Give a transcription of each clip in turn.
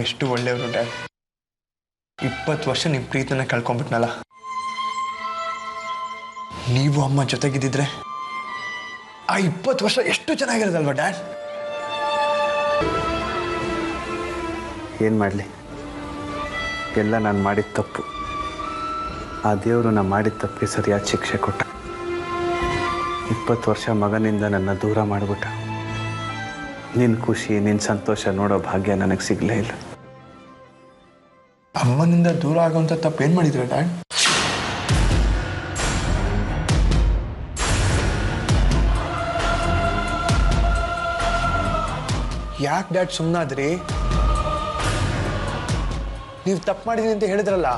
ನೀವೆಷ್ಟು ಒಳ್ಳೆಯವರು ಡ್ಯಾಡ್. 20 ವರ್ಷ ನಿಮ್ಮ ಪ್ರೀತಿನ ಕಳ್ಕೊಂಡ್ಬಿಟ್ನಲ್ಲ. ನೀವು ಅಮ್ಮ ಜೊತೆಗಿದ್ದಿದ್ರೆ ಆ 20 ವರ್ಷ ಎಷ್ಟು ಚೆನ್ನಾಗಿರೋದಲ್ವಾ ಡ್ಯಾಡ್? ಏನು ಮಾಡಲಿ, ಎಲ್ಲ ನಾನು ಮಾಡಿದ ತಪ್ಪು. ಆ ದೇವರು ನಾನು ಮಾಡಿದ ತಪ್ಪಿಗೆ ಸರಿಯಾದ ಶಿಕ್ಷೆ ಕೊಟ್ಟ. 20 ವರ್ಷ ಮಗನಿಂದ ನನ್ನ ದೂರ ಮಾಡಿಬಿಟ್ಟ. ನಿನ್ನ ಖುಷಿ, ನಿನ್ನ ಸಂತೋಷ ನೋಡೋ ಭಾಗ್ಯ ನನಗೆ ಸಿಗಲೇ ಇಲ್ಲ. ಅಮ್ಮನಿಂದ ದೂರ ಆಗೋಂಥ ತಪ್ಪೇನು ಮಾಡಿದ್ರೆ ಡ್ಯಾಡ್? ಯಾಕೆ ಡ್ಯಾಡ್ ಸುಮ್ಮನಾದ್ರಿ? ನೀವು ತಪ್ಪು ಮಾಡಿದೀನಿ ಅಂತ ಹೇಳಿದ್ರಲ್ಲ,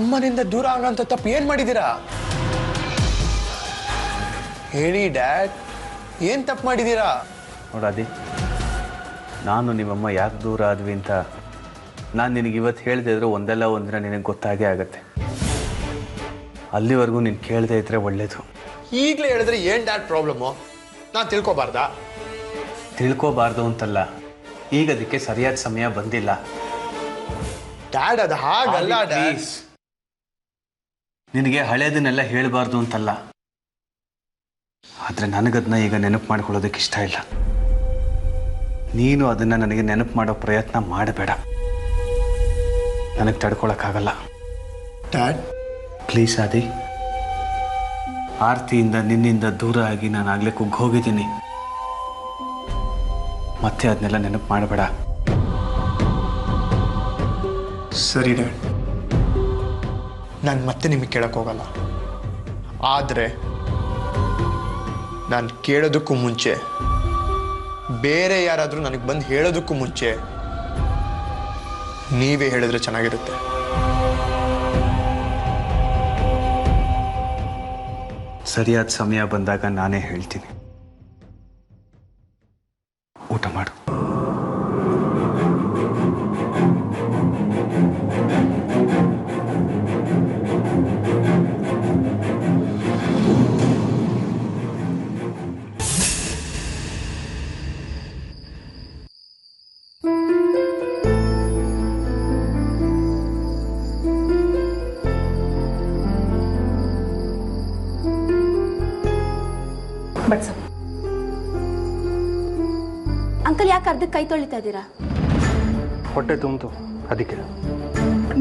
ಅಮ್ಮನಿಂದ ದೂರ ಆಗೋಂಥ ತಪ್ಪು ಏನು ಮಾಡಿದ್ದೀರಾ? ಹೇಳಿ ಡ್ಯಾಡ್, ಏನು ತಪ್ಪು ಮಾಡಿದ್ದೀರಾ? ನೋಡಾದಿ, ನಾನು ನಿಮ್ಮಮ್ಮ ಯಾಕೆ ದೂರ ಆದ್ವಿ ಅಂತ ನಾನು ನಿನಗೆ ಇವತ್ತು ಹೇಳ್ದೆ ಇದ್ರೆ ಒಂದಲ್ಲ ಒಂದಿನ ನಿನಗೆ ಗೊತ್ತಾಗೇ ಆಗತ್ತೆ. ಅಲ್ಲಿವರೆಗೂ ನೀನು ಕೇಳದೇ ಇದ್ರೆ ಒಳ್ಳೇದು. ಈಗಲೇ ಹೇಳಿದ್ರೆ ಏನು ಡ್ಯಾಡ್ ಪ್ರಾಬ್ಲಮ್ಮು? ನಾನು ತಿಳ್ಕೊಬಾರ್ದಾ? ತಿಳ್ಕೋಬಾರ್ದು ಅಂತಲ್ಲ, ಈಗ ಅದಕ್ಕೆ ಸರಿಯಾದ ಸಮಯ ಬಂದಿಲ್ಲ. ಡ್ಯಾಡ್ ಅದು ಹಾಗಲ್ಲ ಡ್ಯಾಡ್. ನಿನಗೆ ಹಳೇದನ್ನೆಲ್ಲ ಹೇಳಬಾರ್ದು ಅಂತಲ್ಲ, ಆದರೆ ನನಗದನ್ನ ಈಗ ನೆನಪು ಮಾಡ್ಕೊಳ್ಳೋದಕ್ಕೆ ಇಷ್ಟ ಇಲ್ಲ. ನೀನು ಅದನ್ನು ನನಗೆ ನೆನಪು ಮಾಡೋ ಪ್ರಯತ್ನ ಮಾಡಬೇಡ. ನನಗೆ ತಡ್ಕೊಳಕ್ಕಾಗಲ್ಲ. ಡ್ಯಾಡ್ ಪ್ಲೀಸ್ ಆದಿ, ಆರ್ತಿಯಿಂದ ನಿನ್ನಿಂದ ದೂರ ಆಗಿ ನಾನು ಆಗಲೇ ಕುಗ್ಗೋಗಿದ್ದೀನಿ. ಮತ್ತೆ ಅದನ್ನೆಲ್ಲ ನೆನಪು ಮಾಡಬೇಡ. ಸರಿ ಡ್ಯಾಡ್, ನಾನು ಮತ್ತೆ ನಿಮಗೆ ಕೇಳಕ್ಕೆ ಹೋಗಲ್ಲ. ಆದರೆ ನಾನು ಕೇಳೋದಕ್ಕೂ ಮುಂಚೆ, ಬೇರೆ ಯಾರಾದರೂ ನನಗೆ ಬಂದು ಹೇಳೋದಕ್ಕೂ ಮುಂಚೆ ನೀವೇ ಹೇಳಿದ್ರೆ ಚೆನ್ನಾಗಿರುತ್ತೆ. ಸರಿಯಾದ ಸಮಯ ಬಂದಾಗ ನಾನೇ ಹೇಳ್ತೀನಿ. ಊಟ ಮಾಡು. ಅಂಕಲ್, ಯಾಕೆ ಅರ್ಧಕ್ಕೆ ಕೈ ತೊಳಿತಾ ಇದ್ದೀರಾ? ಹೊಟ್ಟೆ ತುಂಬಿತು ಅದಕ್ಕೆ.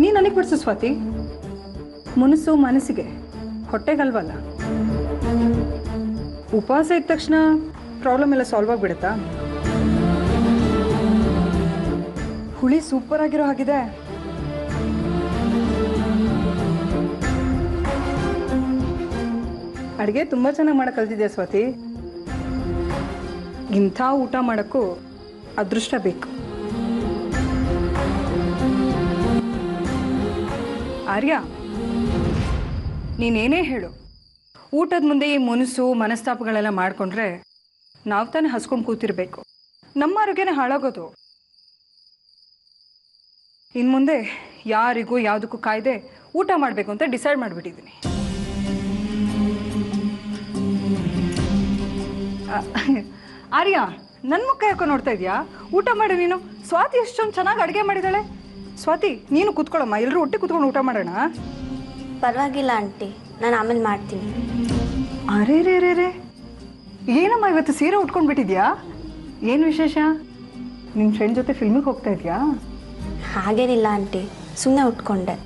ನೀ ನನಗೆ ಬಿಡಿಸು ಸ್ವಾತಿ. ಮುನಸ್ಸು ಮನಸ್ಸಿಗೆ, ಹೊಟ್ಟೆಗಲ್ವಲ್ಲ. ಉಪವಾಸ ಇದ್ದ ತಕ್ಷಣ ಪ್ರಾಬ್ಲಮ್ ಎಲ್ಲ ಸಾಲ್ವ್ ಆಗಿಬಿಡುತ್ತಾ? ಹುಳಿ ಸೂಪರ್ ಆಗಿರೋ ಹಾಗಿದೆ. ಅಡುಗೆ ತುಂಬ ಚೆನ್ನಾಗಿ ಮಾಡಕ್ಕೆ ಕಲ್ತಿದ್ದೆ ಸ್ವಾತಿ. ಇಂಥ ಊಟ ಮಾಡೋಕ್ಕೂ ಅದೃಷ್ಟ ಬೇಕು. ಆರ್ಯ, ನೀನೇನೇ ಹೇಳು, ಊಟದ ಮುಂದೆ ಈ ಮುನಸು ಮನಸ್ತಾಪಗಳೆಲ್ಲ ಮಾಡಿಕೊಂಡ್ರೆ ನಾವು ತಾನೇ ಹಸ್ಕೊಂಡು ಕೂತಿರ್ಬೇಕು. ನಮ್ಮ ಆರೋಗ್ಯನೇ ಹಾಳಾಗೋದು. ಇನ್ನು ಮುಂದೆ ಯಾರಿಗೂ ಯಾವುದಕ್ಕೂ ಕಾಯ್ದೆ ಊಟ ಮಾಡಬೇಕು ಅಂತ ಡಿಸೈಡ್ ಮಾಡಿಬಿಟ್ಟಿದ್ದೀನಿ. ಆರ್ಯ, ನನ್ನ ಮುಖ ಯಾಕೋ ನೋಡ್ತಾ ಇದೆಯಾ? ಊಟ ಮಾಡು ನೀನು. ಸ್ವಾತಿ ಎಷ್ಟೊಂದು ಚೆನ್ನಾಗಿ ಅಡುಗೆ ಮಾಡಿದ್ದಾಳೆ. ಸ್ವಾತಿ, ನೀನು ಕೂತ್ಕೊಳ್ಳಮ್ಮ, ಎಲ್ಲರೂ ಒಟ್ಟಿಗೆ ಕೂತ್ಕೊಂಡು ಊಟ ಮಾಡೋಣ. ಪರವಾಗಿಲ್ಲ ಆಂಟಿ, ನಾನು ಆಮೇಲೆ ಮಾಡ್ತೀನಿ. ಅರೇ ರೇ ರೇ ರೇ, ಏನಮ್ಮ ಇವತ್ತು ಸೀರೆ ಉಟ್ಕೊಂಡ್ಬಿಟ್ಟಿದ್ಯಾ? ಏನು ವಿಶೇಷ? ನಿಮ್ಮ ಫ್ರೆಂಡ್ ಜೊತೆ ಫಿಲ್ಮಿಗೆ ಹೋಗ್ತಾ ಇದೆಯಾ? ಹಾಗೇನಿಲ್ಲ ಆಂಟಿ, ಸುಮ್ಮನೆ ಉಟ್ಕೊಂಡೆ.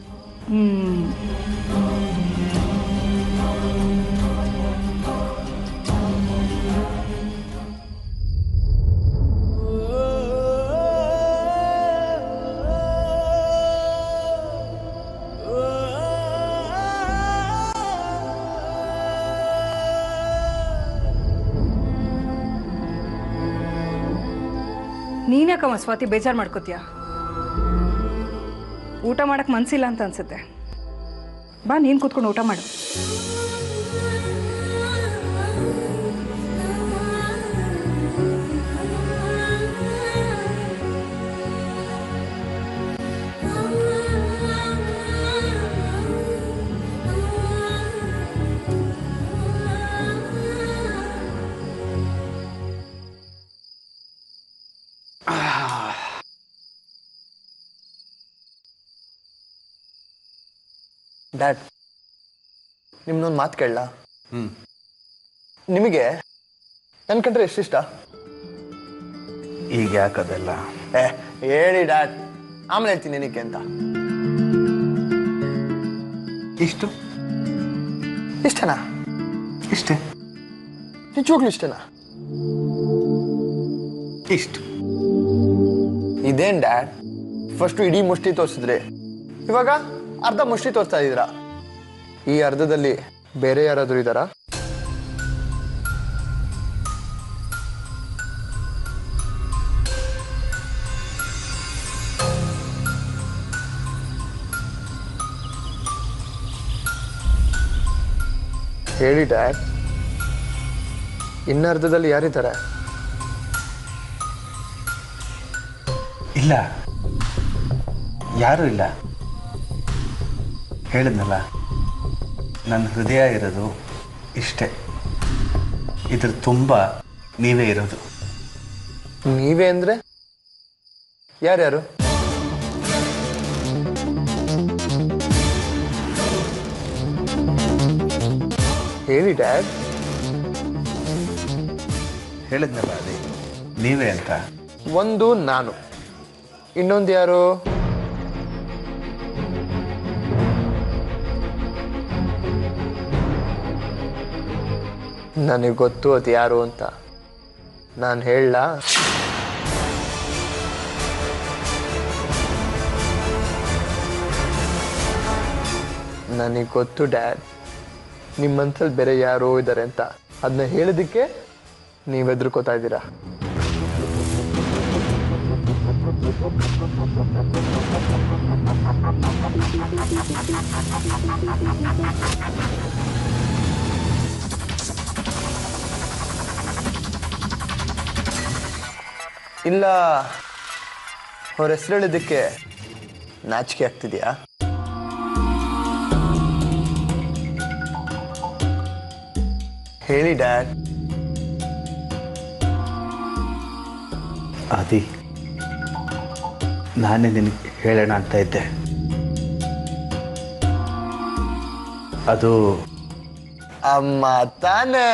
ನೀನ್ಯಾಕಮ್ಮ ಸ್ವಾತಿ ಬೇಜಾರು ಮಾಡ್ಕೋತೀಯ? ಊಟ ಮಾಡಕ್ಕೆ ಮನಸ್ಸಿಲ್ಲ ಅಂತ ಅನ್ಸುತ್ತೆ. ಬಾ, ನೀನು ಕೂತ್ಕೊಂಡು ಊಟ ಮಾಡು. ಡ್ಯಾಡ್, ನಿಮ್ದೊಂದು ಮಾತು ಕೇಳಲ್ಲ? ನಿಮಗೆ ನನ್ನ ಕಂಡ್ರೆ ಎಷ್ಟಿಷ್ಟ? ಈಗ ಯಾಕದೆಲ್ಲ? ಹೇಳಿ ಡ್ಯಾಡ್, ಆಮೇಲೆ ಹೇಳ್ತೀನಿ ಏನಕ್ಕೆ ಅಂತ. ಇಷ್ಟು ಇಷ್ಟನಾ? ಇಷ್ಟೇ, ನಿಜವಾಗ್ಲೂ ಇಷ್ಟನಾ? ಇಷ್ಟು. ಇದೇನ್ ಡ್ಯಾಡ್, ಫಸ್ಟು ಇಡೀ ಮುಷ್ಟಿ ತೋರಿಸಿದ್ರಿ, ಇವಾಗ ಅರ್ಧ ಮುಷ್ಟಿ ತೋರಿಸ್ತಾ ಇದ್ದೀರಾ. ಈ ಅರ್ಧದಲ್ಲಿ ಬೇರೆ ಯಾರಾದರೂ ಇದ್ದಾರಾ? ಹೇಳಿ ಡ್ಯಾಡ್, ಇನ್ನರ್ಧದಲ್ಲಿ ಯಾರಿದ್ದಾರೆ? ಇಲ್ಲ, ಯಾರೂ ಇಲ್ಲ. ಹೇಳಿದ್ನಲ್ಲ, ನನ್ನ ಹೃದಯ ಇರೋದು ಇಷ್ಟೇ. ಇದ್ರ ತುಂಬ ನೀವೇ ಇರೋದು. ನೀವೇ ಅಂದ್ರೆ ಯಾರ್ಯಾರು? ಹೇಳಿ ಡ್ಯಾಡ್. ಹೇಳಿದ್ನಲ್ಲ ಅದೇ, ನೀವೇ ಅಂತ. ಒಂದು ನಾನು, ಇನ್ನೊಂದು ಯಾರು? ನನಗೆ ಗೊತ್ತು ಅದು ಯಾರು ಅಂತ. ನಾನು ಹೇಳಲ್ಲ? ನನಗೆ ಗೊತ್ತು ಡ್ಯಾಡ್, ನಿಮ್ಮ ಮನಸ್ಸಲ್ಲಿ ಬೇರೆ ಯಾರೋ ಇದ್ದಾರೆ ಅಂತ. ಅದನ್ನ ಹೇಳೋದಕ್ಕೆ ನೀವು ಹೆದರ್ಕೋತಾ ಇದ್ದೀರಾ. ಇಲ್ಲ ಅವ್ರ ಹೆಸರು ಹೇಳಿದ್ದಕ್ಕೆ ನಾಚಿಕೆ ಆಗ್ತಿದ್ಯಾ? ಹೇಳಿ ಡ್ಯಾಡ್. ಆದಿ, ನಾನೇ ನಿನಗೆ ಹೇಳೋಣ ಅಂತ ಇದ್ದೆ. ಅದು ಅಮ್ಮ ತಾನೇ.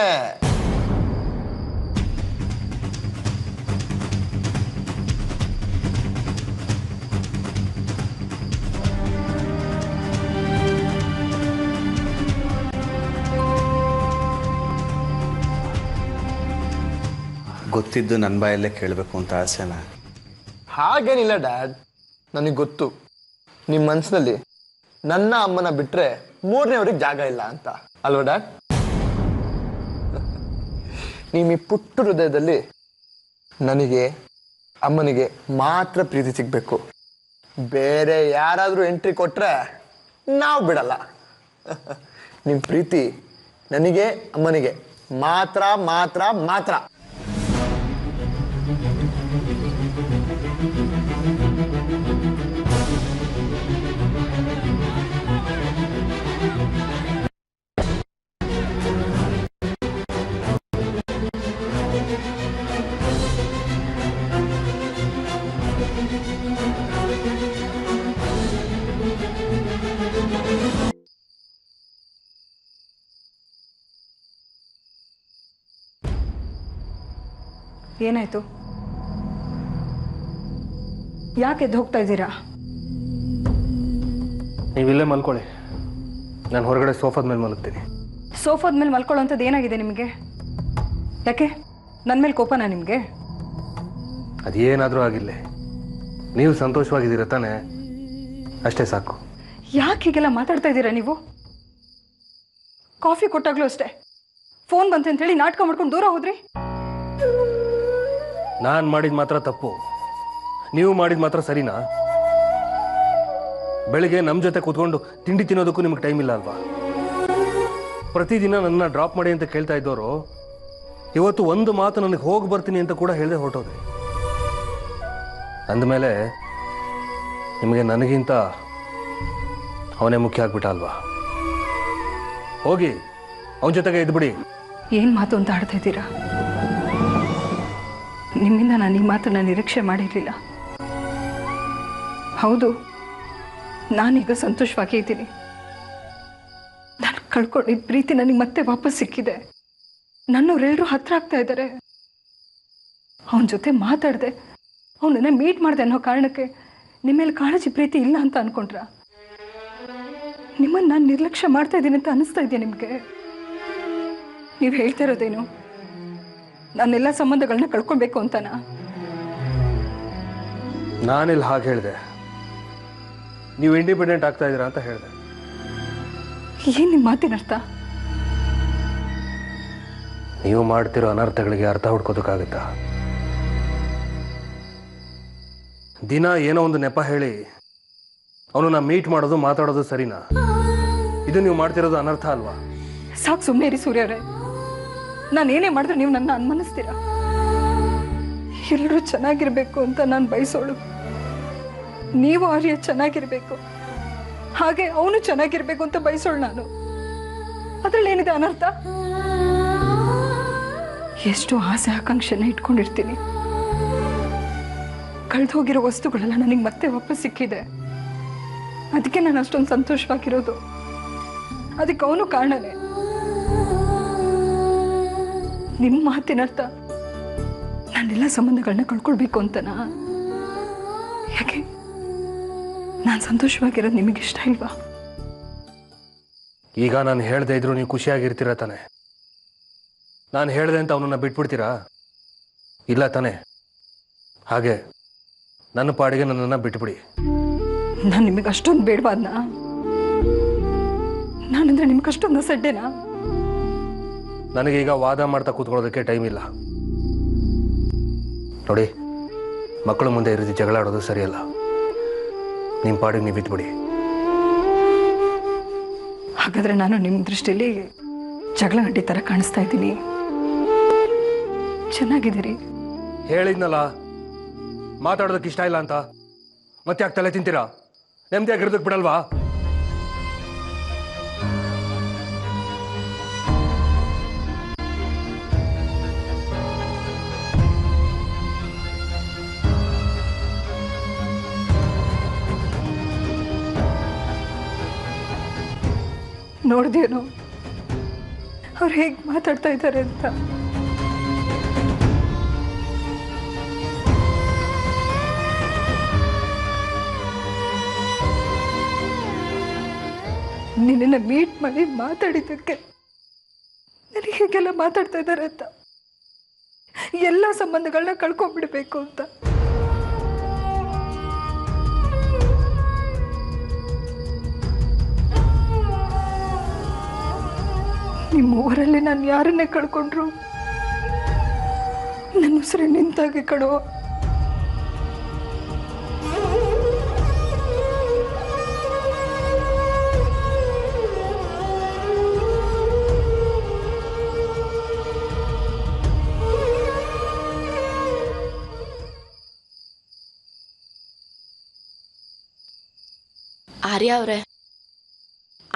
ಗೊತ್ತಿದ್ದು ನನ್ನ ಬಾಯಲ್ಲೇ ಕೇಳಬೇಕು ಅಂತ ಆಸೆನಾ? ಹಾಗೇನಿಲ್ಲ ಡ್ಯಾಡ್, ನನಗೆ ಗೊತ್ತು ನಿಮ್ಮ ಮನಸ್ಸಿನಲ್ಲಿ ನನ್ನ ಅಮ್ಮನ ಬಿಟ್ರೆ ಮೂರನೇವ್ರಿಗೆ ಜಾಗ ಇಲ್ಲ ಅಂತ, ಅಲ್ವಾ ಡ್ಯಾಡ್? ನಿಮ್ಮ ಈ ಪುಟ್ಟ ಹೃದಯದಲ್ಲಿ ನನಗೆ ಅಮ್ಮನಿಗೆ ಮಾತ್ರ ಪ್ರೀತಿ ಸಿಗ್ಬೇಕು. ಬೇರೆ ಯಾರಾದರೂ ಎಂಟ್ರಿ ಕೊಟ್ರೆ ನಾವು ಬಿಡಲ್ಲ. ನಿಮ್ಮ ಪ್ರೀತಿ ನನಗೆ ಅಮ್ಮನಿಗೆ ಮಾತ್ರ ಮಾತ್ರ ಮಾತ್ರ. ಏನಾಯ್ತು? ಯಾಕೆ ಎದ್ದು ಹೋಗ್ತಾ ಇದ್ದೀರಾ? ನೀವಿಲ್ಲೇ ಮಲ್ಕೊಳ್ಳಿ, ನಾನು ಹೊರಗಡೆ ಸೋಫಾದ ಮೇಲೆ ಮಲಗ್ತೀನಿ. ಸೋಫಾದ ಮೇಲೆ ಮಲ್ಕೊಳ್ಳೋಂಥದ್ದು ಏನಾಗಿದೆ ನಿಮಗೆ? ಯಾಕೆ ನನ್ನ ಮೇಲೆ ಕೋಪನಾ ನಿಮಗೆ? ಅದೇನಾದರೂ ಆಗಿಲ್ಲ, ನೀವು ಸಂತೋಷವಾಗಿದ್ದೀರ ತಾನೇ, ಅಷ್ಟೇ ಸಾಕು. ಯಾಕೆ ಹೀಗೆಲ್ಲ ಮಾತಾಡ್ತಾ ಇದ್ದೀರಾ ನೀವು? ಕಾಫಿ ಕೊಟ್ಟಾಗ್ಲೂ ಅಷ್ಟೇ ಫೋನ್ ಬಂತೆ ಅಂತ ಹೇಳಿ ನಾಟಕ ಮಾಡ್ಕೊಂಡು ದೂರ ಹೋದ್ರಿ. ನಾನು ಮಾಡಿದ ಮಾತ್ರ ತಪ್ಪು, ನೀವು ಮಾಡಿದ ಮಾತ್ರ ಸರಿನಾ? ಬೆಳಿಗ್ಗೆ ನಮ್ಮ ಜೊತೆ ಕೂತ್ಕೊಂಡು ತಿಂಡಿ ತಿನ್ನೋದಕ್ಕೂ ನಿಮಗೆ ಟೈಮ್ ಇಲ್ಲ ಅಲ್ವಾ? ಪ್ರತಿದಿನ ನನ್ನ ಡ್ರಾಪ್ ಮಾಡಿ ಅಂತ ಕೇಳ್ತಾ ಇದ್ದವರು ಇವತ್ತು ಒಂದು ಮಾತು ನನಗೆ ಹೋಗಿ ಬರ್ತೀನಿ ಅಂತ ಕೂಡ ಹೇಳದೆ ಹೊರಟೋದೆ. ಅಂದಮೇಲೆ ನಿಮಗೆ ನನಗಿಂತ ಅವನೇ ಮುಖ್ಯ ಆಗ್ಬಿಟ್ಟ ಅಲ್ವಾ? ಹೋಗಿ ಅವನ ಜೊತೆಗೆ ಇದ್ಬಿಡಿ. ಏನು ಮಾತು ಅಂತ ಆಡ್ತಾ ಇದ್ದೀರಾ? ನಿಮ್ಮಿಂದ ನಾನು ಈ ಮಾತನ್ನ ನಿರೀಕ್ಷೆ ಮಾಡಿರಲಿಲ್ಲ. ಹೌದು, ನಾನೀಗ ಸಂತೋಷವಾಗಿ ಇದ್ದೀನಿ, ಕಳ್ಕೊಂಡಿದ್ದ ಪ್ರೀತಿ ನನಗೆ ಮತ್ತೆ ವಾಪಸ್ ಸಿಕ್ಕಿದೆ. ನನ್ನವರೆಲ್ಲರೂ ಹತ್ರ ಆಗ್ತಾ ಇದ್ದಾರೆ. ಅವನ ಜೊತೆ ಮಾತಾಡಿದೆ, ಅವನನ್ನ ಮೀಟ್ ಮಾಡಿದೆ ಅನ್ನೋ ಕಾರಣಕ್ಕೆ ನಿಮ್ಮ ಮೇಲೆ ಕಾಳಜಿ ಪ್ರೀತಿ ಇಲ್ಲ ಅಂತ ಅನ್ಕೊಂಡ್ರ? ನಿಮ್ಮನ್ನು ನಾನು ನಿರ್ಲಕ್ಷ್ಯ ಮಾಡ್ತಾ ಇದ್ದೀನಿ ಅಂತ ಅನಿಸ್ತಾ ಇದೆಯಾ ನಿಮಗೆ? ನೀವು ಹೇಳ್ತಾ ಇರೋದೇನು ನಾನೆಲ್ಲ ಸಂಬಂಧಗಳನ್ನ ಕಳ್ಕೊಳ್ಬೇಕು ಅಂತನಾ? ನಾನೆಲ್ಲಿ ಹಾಗೆ ಹೇಳಿದೆ? ನೀವು ಇಂಡಿಪೆಂಡೆಂಟ್ ಆಗ್ತಾ ಇದ್ದೀರಾ ಅಂತ ಹೇಳಿದೆ. ಏನು ನಿಮ್ಮ ಮಾತಿನ ಅರ್ಥ? ನೀವು ಮಾಡ್ತಿರೋ ಅನರ್ಥಗಳಿಗೆ ಅರ್ಥ ಹುಡ್ಕೋದಕ್ಕಾಗುತ್ತಾ? ದಿನ ಏನೋ ಒಂದು ನೆಪ ಹೇಳಿ ಅವನನ್ನ ಮೀಟ್ ಮಾಡೋದು ಮಾತಾಡೋದು ಸರಿನಾ? ಇದು ನೀವು ಮಾಡ್ತಿರೋದು ಅನರ್ಥ ಅಲ್ವಾ? ಸಾಕು ಸುಮ್ಮನೆ ಇರಿ ಸೂರ್ಯರೇ. ನಾನು ಏನೇ ಮಾಡಿದ್ರೆ ನೀವು ನನ್ನ ಅನುಮಾನಿಸ್ತೀರಾ? ಎಲ್ಲರೂ ಚೆನ್ನಾಗಿರ್ಬೇಕು ಅಂತ ನಾನು ಬಯಸೋಳು. ನೀವು ಆರ್ಯ ಚೆನ್ನಾಗಿರ್ಬೇಕು, ಹಾಗೆ ಅವನು ಚೆನ್ನಾಗಿರ್ಬೇಕು ಅಂತ ಬಯಸೋಳು ನಾನು. ಅದ್ರಲ್ಲಿ ಏನಿದೆ ಅನರ್ಥ? ಎಷ್ಟು ಆಸೆ ಆಕಾಂಕ್ಷೆನ ಇಟ್ಕೊಂಡಿರ್ತೀನಿ. ಕಳೆದು ಹೋಗಿರೋ ವಸ್ತುಗಳೆಲ್ಲ ನನಗೆ ಮತ್ತೆ ವಾಪಸ್ ಸಿಕ್ಕಿದೆ. ಅದಕ್ಕೆ ನಾನು ಅಷ್ಟೊಂದು ಸಂತೋಷವಾಗಿರೋದು. ಅದಕ್ಕೆ ಅವನು ಕಾರಣನೇ. ನಿಮ್ಮ ಮಾತಿನರ್ಥ ನಾನೆಲ್ಲ ಸಂಬಂಧಗಳನ್ನ ಕಳ್ಕೊಳ್ಬೇಕು ಅಂತನಾ? ಯಾಕೆ ನಾನು ಸಂತೋಷವಾಗಿರೋದು ನಿಮಗೆ ಇಷ್ಟ ಇಲ್ವಾ? ಈಗ ನಾನು ಹೇಳ್ದೆ ಇದ್ರು ನೀವು ಖುಷಿಯಾಗಿರ್ತೀರ ತಾನೆ? ನಾನು ಹೇಳ್ದೆ ಅಂತ ಅವನನ್ನ ಬಿಟ್ಬಿಡ್ತೀರಾ? ಇಲ್ಲ ತಾನೆ? ಹಾಗೆ ನನ್ನ ಪಾಡಿಗೆ ನನ್ನನ್ನು ಬಿಟ್ಬಿಡಿ. ನಾನು ನಿಮಗೆ ಅಷ್ಟೊಂದು ಬೇಡವಾದ್ನ? ನಾನಂದ್ರೆ ನಿಮ್ಗೆ ಅಷ್ಟೊಂದು ಅಸಡ್ಡೆನಾ? ನನಗೀಗ ವಾದ ಮಾಡ್ತಾ ಕೂತ್ಕೊಳ್ಳೋದಕ್ಕೆ ಟೈಮ್ ಇಲ್ಲ. ನೋಡಿ, ಮಕ್ಕಳ ಮುಂದೆ ಈ ರೀತಿ ಜಗಳ ಆಡೋದು ಸರಿಯಲ್ಲ. ನಿಮ್ಮ ಪಾಡಿಗೆ ನೀವು ಬಿಟ್ಬಿಡಿ. ಹಾಗಾದ್ರೆ ನಾನು ನಿಮ್ಮ ದೃಷ್ಟಿಯಲ್ಲಿ ಜಗಳ ಗಂಟಿ ಥರ ಕಾಣಿಸ್ತಾ ಇದ್ದೀನಿ? ಚೆನ್ನಾಗಿದ್ದೀರಿ. ಹೇಳಿದ್ನಲ್ಲ ಮಾತಾಡೋದಕ್ಕೆ ಇಷ್ಟ ಇಲ್ಲ ಅಂತ. ಮತ್ತೆ ಯಾಕೆ ತಲೆ ತಿಂತೀರಾ? ನೆಮ್ಮದಿಯಾಗಿರೋದಕ್ಕೆ ಬಿಡಲ್ವಾ? ನೋಡ್ದೇನೋ ಅವ್ರು ಹೇಗೆ ಮಾತಾಡ್ತಾ ಇದ್ದಾರೆ ಅಂತ. ನಿನ್ನನ್ನು ಮೀಟ್ ಮಾಡಿ ಮಾತಾಡಿದ್ದಕ್ಕೆ ನನಗೆ ಹೇಗೆಲ್ಲ ಮಾತಾಡ್ತಾ ಇದ್ದಾರೆ ಅಂತ, ಎಲ್ಲ ಸಂಬಂಧಗಳನ್ನ ಕಳ್ಕೊಂಡ್ಬಿಡ್ಬೇಕು ಅಂತ. ನಿಮ್ಮ ಊರಲ್ಲಿ ನಾನು ಯಾರನ್ನೇ ಕಳ್ಕೊಂಡ್ರು ನನ್ನ ಉಸಿರು ನಿಂತಾಗೆ ಕಣೋ. ಆರ್ಯ ಅವರೇ,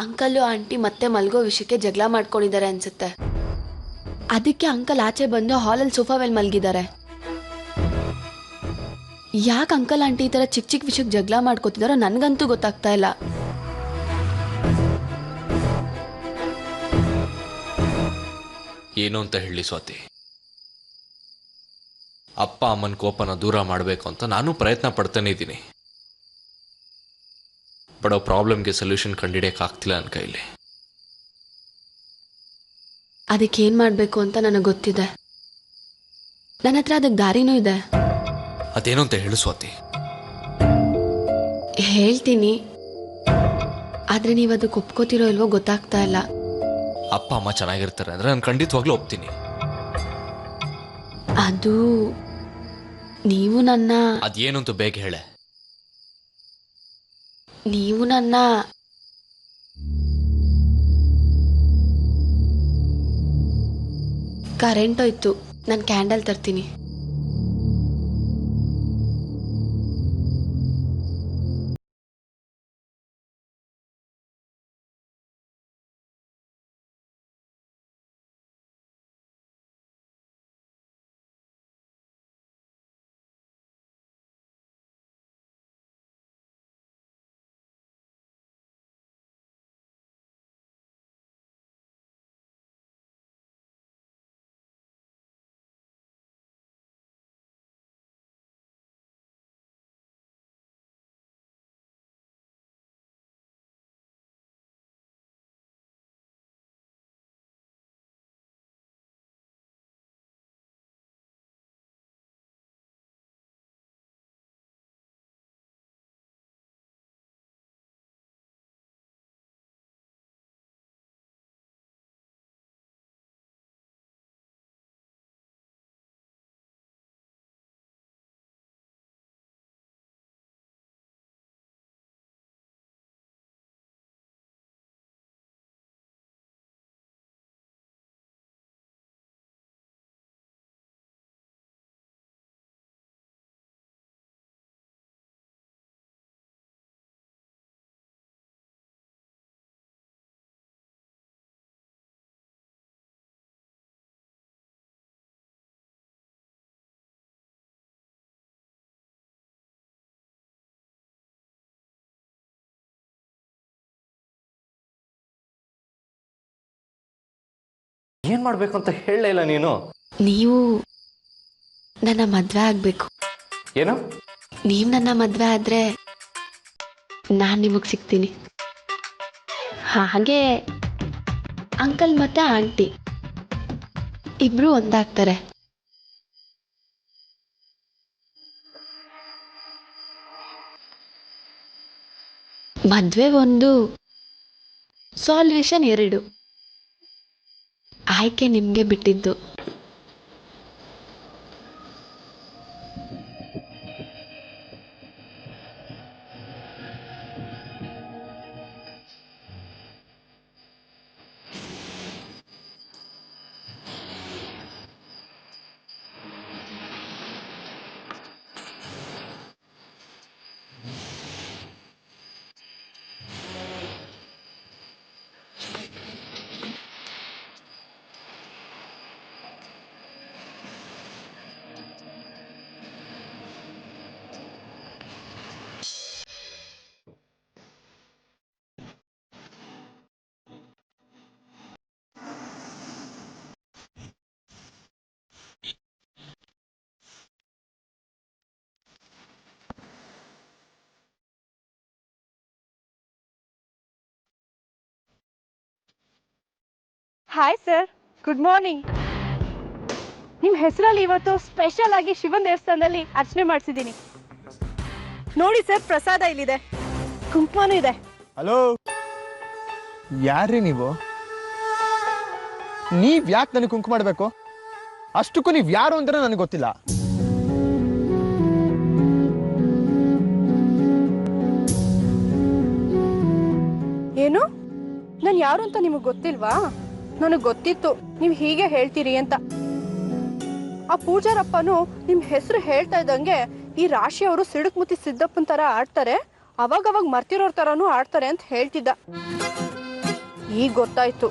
ಅಂಕಲ್ಲು ಆಂಟಿ ಮತ್ತೆ ಮಲ್ಗೋ ವಿಷಯಕ್ಕೆ ಜಗಳ ಮಾಡ್ಕೊಂಡಿದ್ದಾರೆ ಅನ್ಸುತ್ತೆ. ಅದಕ್ಕೆ ಅಂಕಲ್ ಆಚೆ ಬಂದು ಹಾಲಲ್ಲಿ ಸೋಫಾ ಮೇಲೆ ಮಲಗಿದ್ದಾರೆ. ಯಾಕೆ ಅಂಕಲ್ ಆಂಟಿ ಈ ಥರ ಚಿಕ್ಕ ಚಿಕ್ಕ ವಿಷಯಕ್ಕೆ ಜಗಳ ಮಾಡ್ಕೋತಿದಾರೋ ನನಗಂತೂ ಗೊತ್ತಾಗ್ತಾ ಇಲ್ಲ. ಏನು ಅಂತ ಹೇಳಿ ಸ್ವಾತಿ, ಅಪ್ಪ ಅಮ್ಮನ ಕೋಪನ ದೂರ ಮಾಡಬೇಕು ಅಂತ ನಾನು ಪ್ರಯತ್ನ ಪಡ್ತಾನೆ ಇದ್ದೀನಿ. ಬಟ್ ಪ್ರಾಬ್ಲಮ್ಗೆ ಸೊಲ್ಯೂಷನ್ ಕಂಡುಹಿಡಿಯೋಕ್ಕಾಗ್ತಿಲ್ಲ ನನ್ನ ಕೈಲಿ. ಅದಕ್ಕೆ ಏನು ಮಾಡಬೇಕು ಅಂತ ನನಗೆ ಗೊತ್ತಿದೆ. ನನ್ನ ಹತ್ರ ಅದಕ್ಕೆ ದಾರಿನೂ ಇದೆ. ಅದೇನು ಅಂತ ಹೇಳು ಸ್ವಾತಿ. ಹೇಳ್ತೀನಿ, ಆದರೆ ನೀವು ಅದಕ್ಕೆ ಒಪ್ಕೋತಿರೋ ಇಲ್ವೋ ಗೊತ್ತಾಗ್ತಾ ಇಲ್ಲ. ಅಪ್ಪ ಅಮ್ಮ ಚೆನ್ನಾಗಿರ್ತಾರೆ ಅಂದರೆ ನಾನು ಖಂಡಿತವಾಗ್ಲೂ ಒಪ್ತೀನಿ. ಅದು ನೀವು ನನ್ನ ಅದೇನು ಅಂತ ಬೇಗ ಹೇಳೆ. ನೀವು ನನ್ನ ಕರೆಂಟ್ ಹೋಯ್ತು, ನಾನು ಕ್ಯಾಂಡಲ್ ತರ್ತೀನಿ. ಏನು ಮಾಡಬೇಕು ಅಂತ ಹೇಳಲೇ ಇಲ್ಲ ನೀನು. ನೀವು ನನ್ನ ಮದ್ವೆ ಆಗ್ಬೇಕು. ಏನು? ನೀವು ನನ್ನ ಮದ್ವೆ ಆದ್ರೆ ನಾನು ನಿಮಗೆ ಸಿಗ್ತೀನಿ. ಹಾಗೆ ಅಂಕಲ್ ಮತ್ತೆ ಆಂಟಿ ಇಬ್ರು ಒಂದಾಗ್ತಾರೆ. ಮದ್ವೆ ಒಂದು, ಸಾಲ್ವೇಷನ್ 2. ಆಯ್ಕೆ ನಿಮಗೆ ಬಿಟ್ಟಿದ್ದು. Hi sir, good morning. ನಿಮ್ಮ ಹೆಸರಲ್ಲಿ ಇವತ್ತು ಸ್ಪೆಷಲ್ ಆಗಿ ಶಿವನ್ ದೇವಸ್ಥಾನದಲ್ಲಿ ಅರ್ಚನೆ ಮಾಡಿಸಿದ್ದೀನಿ. ನೋಡಿ ಸರ್, ಪ್ರಸಾದ ಇಲ್ಲಿದೆ, ಕುಂಕುಮನೂ ಇದೆ. ಹಲೋ, ಯಾರ್ರಿ ನೀವು? ನೀವ್ ಯಾಕೆ ನನಗೆ ಕುಂಕುಮ ಮಾಡಬೇಕು? ಅಷ್ಟಕ್ಕೂ ನೀವ್ ಯಾರು ಅಂದ್ರೆ ನನಗೆ ಗೊತ್ತಿಲ್ಲ. ಏನು? ನಾನು ಯಾರು ಅಂತ ನಿಮಗೆ ಗೊತ್ತಿಲ್ವಾ? ನನಗೆ ಗೊತ್ತಿತ್ತು ನೀವು ಹೀಗೆ ಹೇಳ್ತೀರಿ ಅಂತ. ಆ ಪೂಜಾರಪ್ಪನು ನಿಮ್ಮ ಹೆಸರು ಹೇಳ್ತಾ ಇದ್ದಂಗೆ ಈ ರಾಶಿಯವರು ಸಿಡುಕ್ಮುತ್ತಿ ಸಿದ್ದಪ್ಪನ ತರ ಆಡ್ತಾರೆ, ಅವಾಗವಾಗ ಮರ್ತಿರೋರ್ ತರನೂ ಆಡ್ತಾರೆ ಅಂತ ಹೇಳ್ತಿದ್ದ. ಈಗ ಗೊತ್ತಾಯ್ತು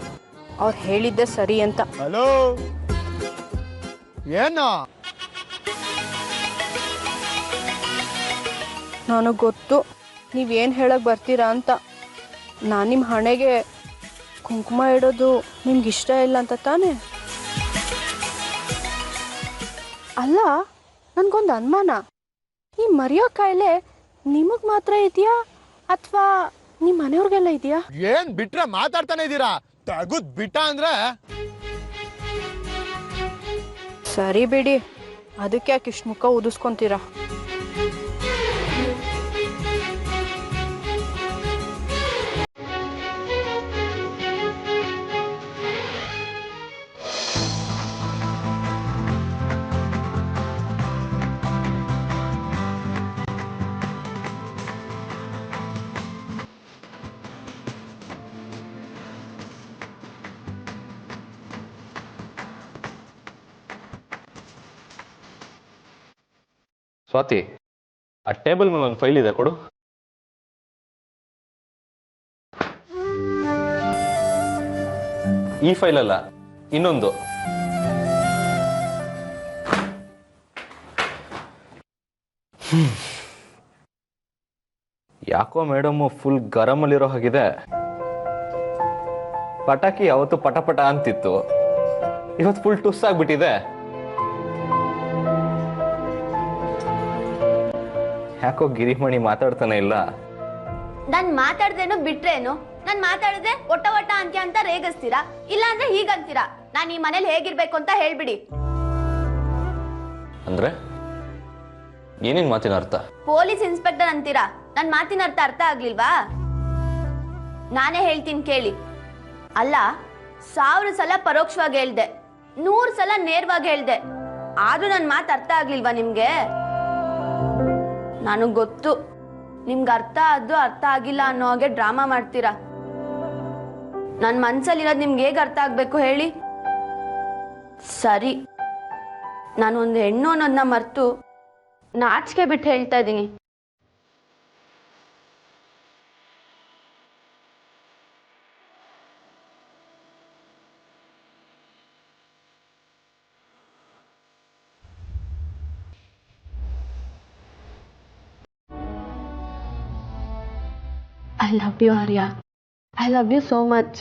ಅವ್ರು ಹೇಳಿದ್ದೆ ಸರಿ ಅಂತ. ಹಲೋ, ಏನು? ನನಗೆ ಗೊತ್ತು ನೀವೇನು ಹೇಳಕ್ ಬರ್ತೀರಾ ಅಂತ. ನಾನು ನಿಮ್ಮ ಹಣೆಗೆ ಕುಂಕುಮ ಇಡೋದು ನಿಮ್ಗೆ ಇಷ್ಟ ಇಲ್ಲ ಅಂತ ತಾನೇ? ಅಲ್ಲ, ನನ್ಗೊಂದು ಅನುಮಾನ, ಈ ಮರೆಯೋ ಕಾಯಿಲೆ ನಿಮಗ್ ಮಾತ್ರ ಇದೆಯಾ ಅಥವಾ ನಿಮ್ಮ ಮನೆಯವ್ರಿಗೆಲ್ಲ ಇದೆಯಾ? ಏನ್ ಬಿಟ್ರೆ ಮಾತಾಡ್ತಾನೆ ಇದ್ದೀರಾ? ತಗುದ್ ಬಿಟ್ಟ ಅಂದ್ರೆ ಸರಿ ಬಿಡಿ, ಅದಕ್ಕೆ ಯಾಕೆ ಇಷ್ಟು ಮುಖ ಊದಿಸ್ಕೊಂತೀರಾ? ಸ್ವಾತಿ, ಆ ಟೇಬಲ್ ಮೇಲೆ ಒಂದು ಫೈಲ್ ಇದೆ, ಕೊಡು. ಈ ಫೈಲ್ ಅಲ್ಲ, ಇನ್ನೊಂದು. ಯಾಕೋ ಮೇಡಮ್ ಫುಲ್ ಗರಮಲ್ಲಿರೋ ಹಾಗಿದೆ. ಪಟಾಕಿ ಯಾವತ್ತು ಪಟ ಅಂತಿತ್ತು, ಇವತ್ತು ಫುಲ್ ಟುಸ್ ಆಗ್ಬಿಟ್ಟಿದೆ. ಯಾಕೋ ಗಿರಿಮಣಿ ಮಾತಾಡ್ತಾನೆ ಇಲ್ಲ. ನಾನ್ ಮಾತಾಡ್ದೇನು ಬಿಟ್ರೇನು? ನಾನ್ ಮಾತಾಡಿದ್ರೆ ಒಟ್ಟ ಅಂತ್ಯ ಅಂತ ರೇಗಿಸ್ತೀರಾ, ಇಲ್ಲ ಅಂದ್ರೆ ಹೀಗಂತೀರಾ. ನಾನ್ ಈ ಮನೇಲಿ ಹೇಗಿರ್ಬೇಕು ಅಂತ ಹೇಳ್ಬಿಡಿ. ಅಂದ್ರೆ ಏನೇನ್ ಮಾತಿನ ಅರ್ಥ? ಪೊಲೀಸ್ ಇನ್ಸ್ಪೆಕ್ಟರ್ ಅಂತೀರಾ, ನನ್ ಮಾತಿನ ಅರ್ಥ ಆಗ್ಲಿಲ್ವಾ? ನಾನೇ ಹೇಳ್ತೀನಿ ಕೇಳಿ. ಅಲ್ಲ, 1000 ಸಲ ಪರೋಕ್ಷವಾಗಿ ಹೇಳ್ದೆ, 100 ಸಲ ನೇರವಾಗಿ ಹೇಳ್ದೆ, ಆದ್ರೂ ನನ್ ಮಾತು ಅರ್ಥ ಆಗ್ಲಿಲ್ವಾ ನಿಮ್ಗೆ? ನನಗ್ ಗೊತ್ತು, ನಿಮ್ಗೆ ಅರ್ಥ ಆಗಿಲ್ಲ ಅನ್ನೋ ಹಾಗೆ ಡ್ರಾಮಾ ಮಾಡ್ತೀರಾ. ನನ್ ಮನ್ಸಲ್ಲಿರೋದು ನಿಮ್ಗೆ ಹೇಗೆ ಅರ್ಥ ಆಗ್ಬೇಕು ಹೇಳಿ? ಸರಿ, ನಾನು ಒಂದು ಹೆಣ್ಣು ಅನ್ನೋದನ್ನ ಮರ್ತು ನಾಚಿಕೆ ಬಿಟ್ಟು ಹೇಳ್ತಾ ಇದ್ದೀನಿ. I love you, Arya. I love you so much.